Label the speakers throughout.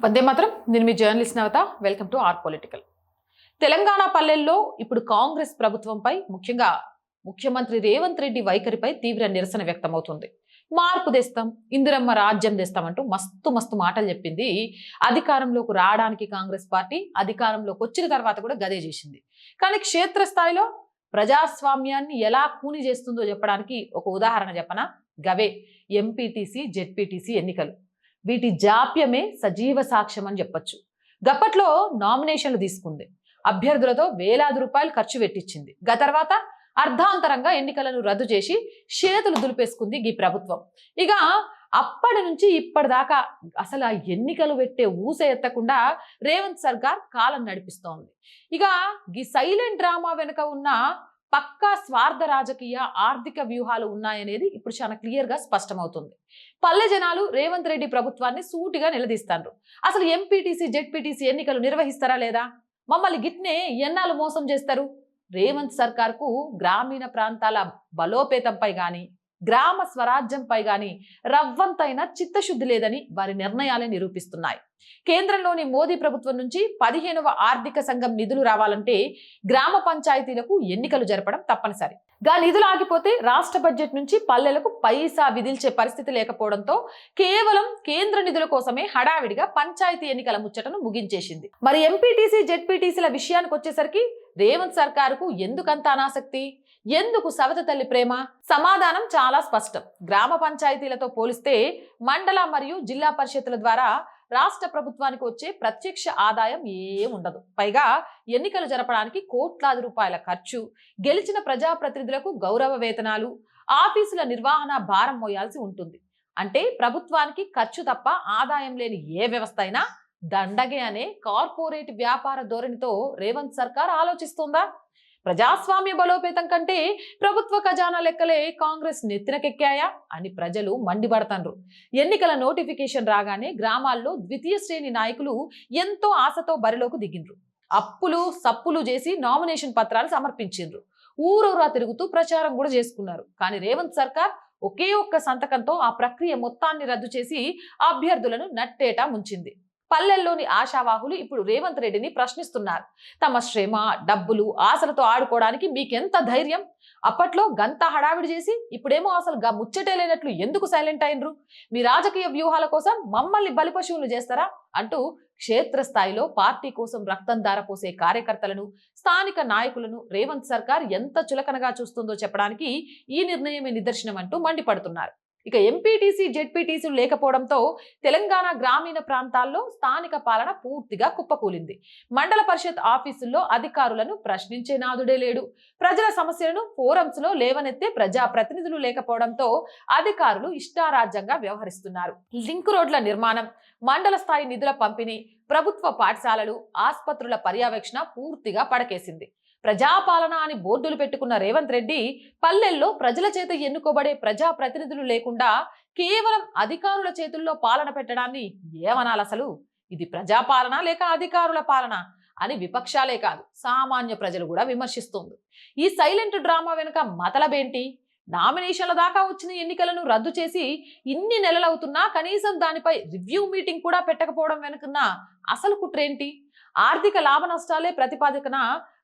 Speaker 1: వందే మాత్రం. నేను మీ journalist Navatha. Welcome to R political. Telangana పల్లెల్లో ఇప్పుడు కాంగ్రెస్ ప్రభుత్వంపై ముఖ్యంగా ముఖ్యమంత్రి రేవంత్ రెడ్డి వైఖరిపై తీవ్ర నిరసన వ్యక్తమవుతుంది. మార్పు తెస్తాం, ఇందిరమ్మ రాజ్యం తెస్తామంటూ మస్తు మస్తు మాటలు చెప్పింది. అధికారంలోకి రావడానికి కాంగ్రెస్ పార్టీ అధికారంలోకి వచ్చిన తర్వాత కూడా గదే చేసింది. కానీ క్షేత్రస్థాయిలో ప్రజాస్వామ్యాన్ని ఎలా కూని చేస్తుందో చెప్పడానికి ఒక ఉదాహరణ చెప్పనా? గవే ఎంపీటీసీ జెడ్పీటీసీ ఎన్నికలు. వీటి జాప్యమే సజీవ సాక్ష్యం అని చెప్పొచ్చు. గప్పట్లో నామినేషన్లు తీసుకుంది, అభ్యర్థులతో వేలాది రూపాయలు ఖర్చు పెట్టించింది. తర్వాత అర్ధాంతరంగా ఎన్నికలను రద్దు చేసి చేతులు దులిపేసుకుంది ఈ ప్రభుత్వం. ఇక అప్పటి నుంచి ఇప్పటిదాకా అసలు ఆ ఎన్నికలు పెట్టే ఊస ఎత్తకుండా రేవంత్ సర్కార్ కాలం నడిపిస్తోంది. ఇక ఈ సైలెంట్ డ్రామా వెనుక ఉన్న పక్కా స్వార్థ రాజకీయ ఆర్థిక వ్యూహాలు ఉన్నాయనేది ఇప్పుడు చాలా క్లియర్ గా స్పష్టమవుతుంది. పల్లె జనాలు రేవంత్ రెడ్డి ప్రభుత్వాన్ని సూటిగా నిలదీస్తారు. అసలు ఎంపీటీసీ జెడ్పీటీసీ ఎన్నికలు నిర్వహిస్తారా లేదా? మమ్మల్ని గిట్నే ఎన్నాళ్ళు మోసం చేస్తారు? రేవంత్ సర్కార్ కు గ్రామీణ ప్రాంతాల బలోపేతంపై గాని గ్రామ స్వరాజ్యంపై గాని రవ్వంతైన చిత్తశుద్ధి లేదని వారి నిర్ణయాలే నిరూపిస్తున్నాయి. కేంద్రంలోని మోదీ ప్రభుత్వం నుంచి 15వ ఆర్థిక సంఘం నిధులు రావాలంటే గ్రామ పంచాయతీలకు ఎన్నికలు జరపడం తప్పనిసరి. గా నిధులు ఆగిపోతే రాష్ట్ర బడ్జెట్ నుంచి పల్లెలకు పైసా విధిల్చే పరిస్థితి లేకపోవడంతో కేవలం కేంద్ర నిధుల కోసమే హడావిడిగా పంచాయతీ ఎన్నికల ముచ్చటను ముగించేసింది. మరి ఎంపీటీసీ జెడ్పీటీసీల విషయానికి వచ్చేసరికి రేవంత్ సర్కారుకు ఎందుకంత అనాసక్తి? ఎందుకు సవతి తల్లి ప్రేమ? సమాధానం చాలా స్పష్టం. గ్రామ పంచాయతీలతో పోలిస్తే మండల మరియు జిల్లా పరిషత్తుల ద్వారా రాష్ట్ర ప్రభుత్వానికి వచ్చే ప్రత్యక్ష ఆదాయం ఉండదు. పైగా ఎన్నికలు జరపడానికి కోట్లాది రూపాయల ఖర్చు, గెలిచిన ప్రజాప్రతినిధులకు గౌరవ వేతనాలు, ఆఫీసుల నిర్వహణ భారం మోయాల్సి ఉంటుంది. అంటే ప్రభుత్వానికి ఖర్చు తప్ప ఆదాయం లేని ఏ వ్యవస్థ అయినా దండగే అనే కార్పొరేట్ వ్యాపార ధోరణితో రేవంత్ సర్కార్ ఆలోచిస్తుందా? ప్రజాస్వామ్య బలోపేతం కంటే ప్రభుత్వ ఖజానా లెక్కలే కాంగ్రెస్ నెత్తినకెక్కాయా అని ప్రజలు మండిపడతాండ్రు. ఎన్నికల నోటిఫికేషన్ రాగానే గ్రామాల్లో ద్వితీయ శ్రేణి నాయకులు ఎంతో ఆశతో బరిలోకి దిగిండ్రు. అప్పులు సప్పులు చేసి నామినేషన్ పత్రాలు సమర్పించిండ్రు. ఊరూరా తిరుగుతూ ప్రచారం కూడా చేసుకున్నారు. కానీ రేవంత్ సర్కార్ ఒకే ఒక్క సంతకంతో ఆ ప్రక్రియ మొత్తాన్ని రద్దు చేసి అభ్యర్థులను నట్టేటా ముంచింది. పల్లెల్లోని ఆశావాహులు ఇప్పుడు రేవంత్ రెడ్డిని ప్రశ్నిస్తున్నారు. తమ శ్రమ, డబ్బులు, ఆశలతో ఆడుకోవడానికి మీకెంత ధైర్యం? అప్పట్లో గంత హడావిడి చేసి ఇప్పుడేమో అసలు ముచ్చటే లేనట్లు ఎందుకు సైలెంట్ అయినరు? మీ రాజకీయ వ్యూహాల కోసం మమ్మల్ని బలిపశువులు చేస్తారా అంటూ క్షేత్రస్థాయిలో పార్టీ కోసం రక్తం దారపోసే కార్యకర్తలను, స్థానిక నాయకులను రేవంత్ సర్కార్ ఎంత చులకనగా చూస్తుందో చెప్పడానికి ఈ నిర్ణయమే నిదర్శనం అంటూ మండిపడుతున్నారు. ఇక ఎంపీటీసీ జెడ్పీటీసీలు లేకపోవడంతో తెలంగాణ గ్రామీణ ప్రాంతాల్లో స్థానిక పాలన పూర్తిగా కుప్పకూలింది. మండల పరిషత్ ఆఫీసుల్లో అధికారులను ప్రశ్నించే నాదుడే లేడు. ప్రజల సమస్యలను ఫోరమ్స్ లో లేవనెత్తే ప్రజాప్రతినిధులు లేకపోవడంతో అధికారులు ఇష్టారాజ్యంగా వ్యవహరిస్తున్నారు. లింక్ రోడ్ల నిర్మాణం, మండల స్థాయి నిధుల పంపిణీ, ప్రభుత్వ పాఠశాలలు, ఆసుపత్రుల పర్యవేక్షణ పూర్తిగా పడకేసింది. ప్రజాపాలన అని బోర్డులు పెట్టుకున్న రేవంత్ రెడ్డి పల్లెల్లో ప్రజల చేత ఎన్నుకోబడే ప్రజాప్రతినిధులు లేకుండా కేవలం అధికారుల చేతుల్లో పాలన పెట్టడాన్ని ఏమనాలి? అసలు ఇది ప్రజాపాలన లేక అధికారుల పాలన అని విపక్షాలే కాదు సామాన్య ప్రజలు కూడా విమర్శిస్తుంది. ఈ సైలెంట్ డ్రామా వెనుక మతలబేంటి? నామినేషన్ల దాకా వచ్చిన ఎన్నికలను రద్దు చేసి ఇన్ని నెలలవుతున్నా కనీసం దానిపై రివ్యూ మీటింగ్ కూడా పెట్టకపోవడం వెనుకున్న అసలు కుట్రేంటి? ఆర్థిక లాభ నష్టాలే ప్రతిపాదికన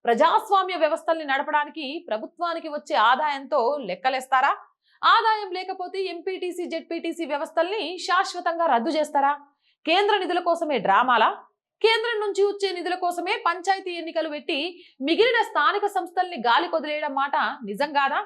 Speaker 1: ప్రజాస్వామ్య వ్యవస్థల్ని నడపడానికి ప్రభుత్వానికి వచ్చే ఆదాయంతో లెక్కలేస్తారా? ఆదాయం లేకపోతే ఎంపీటీసీ జెడ్పీటీసీ వ్యవస్థల్ని శాశ్వతంగా రద్దు చేస్తారా? కేంద్ర నిధుల కోసమే డ్రామాలా? కేంద్రం నుంచి వచ్చే నిధుల కోసమే పంచాయతీ ఎన్నికలు పెట్టి మిగిలిన స్థానిక సంస్థల్ని గాలి కొదిలేయడం మాట నిజం కాదా?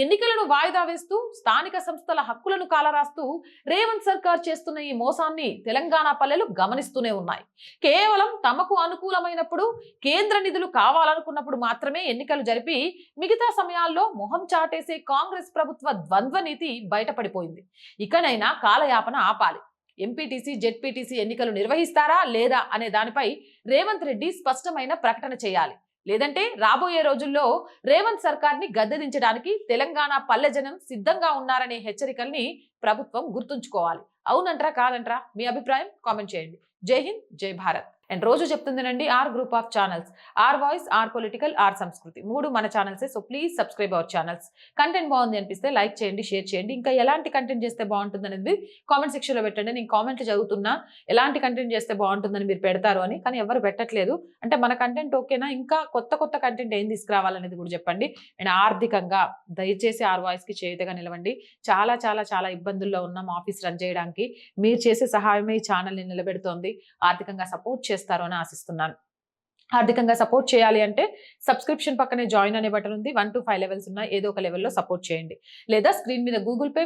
Speaker 1: ఎన్నికలను వాయిదా వేస్తూ స్థానిక సంస్థల హక్కులను కాలరాస్తూ రేవంత్ సర్కార్ చేస్తున్న ఈ మోసాన్ని తెలంగాణ పల్లెలు గమనిస్తూనే ఉన్నాయి. కేవలం తమకు అనుకూలమైనప్పుడు, కేంద్ర నిధులు కావాలనుకున్నప్పుడు మాత్రమే ఎన్నికలు జరిపి మిగతా సమయాల్లో మొహం చాటేసే కాంగ్రెస్ ప్రభుత్వ ద్వంద్వ నీతి బయటపడిపోయింది. ఇకనైనా కాలయాపన ఆపాలి. ఎంపీటీసీ జెడ్పీటీసీ ఎన్నికలు నిర్వహిస్తారా లేదా అనే దానిపై రేవంత్ రెడ్డి స్పష్టమైన ప్రకటన చేయాలి. లేదంటే రాబోయే రోజుల్లో రేవంత్ సర్కార్ ని గద్దెదించడానికి తెలంగాణ పల్లె జనం సిద్ధంగా ఉన్నారనే హెచ్చరికల్ని ప్రభుత్వం గుర్తుంచుకోవాలి. అవునంటారా కాదంటారా? మీ అభిప్రాయం కామెంట్ చేయండి. జై హింద్, జై భారత్. అండ్ రోజు చెప్తుందినండి R group of channels, R voice, R political, R Sanskriti 3 మన ఛానల్సే. So please subscribe our channels. Content బాగుంది అనిపిస్తే లైక్ చేయండి, షేర్ చేయండి. ఇంకా ఎలాంటి కంటెంట్ చేస్తే బాగుంటుంది అనేది కామెంట్ సెక్షన్ లో పెట్టండి. నేను కామెంట్లు చదువుతున్నా ఎలాంటి కంటెంట్ చేస్తే బాగుంటుందని మీరు పెడతారు అని, కానీ ఎవరు పెట్టట్లేదు. అంటే మన కంటెంట్ ఓకేనా, ఇంకా కొత్త కొత్త కంటెంట్ ఏం తీసుకురావాలనేది కూడా చెప్పండి. అండ్ ఆర్థికంగా దయచేసి ఆర్ వాయిస్ కి చేయుతగా నిలవండి. చాలా చాలా చాలా ఇబ్బందుల్లో ఉన్నాం ఆఫీస్ రన్ చేయడానికి. మీరు చేసే సహాయమే ఈ ఛానల్ని నిలబెడుతోంది. ఆర్థికంగా సపోర్ట్ చేస్తారు అని ఆశిస్తున్నాను. ఆర్థికంగా సపోర్ట్ చేయాలి అంటే సబ్స్క్రిప్షన్ పక్కనే జాయిన్ అనే బటన్ ఉంది. 1 to 5 లెవెల్స్ ఉన్నాయి. ఏదో ఒక లెవెల్లో సపోర్ట్ చేయండి. లేదా స్క్రీన్ మీద గూగుల్ పే,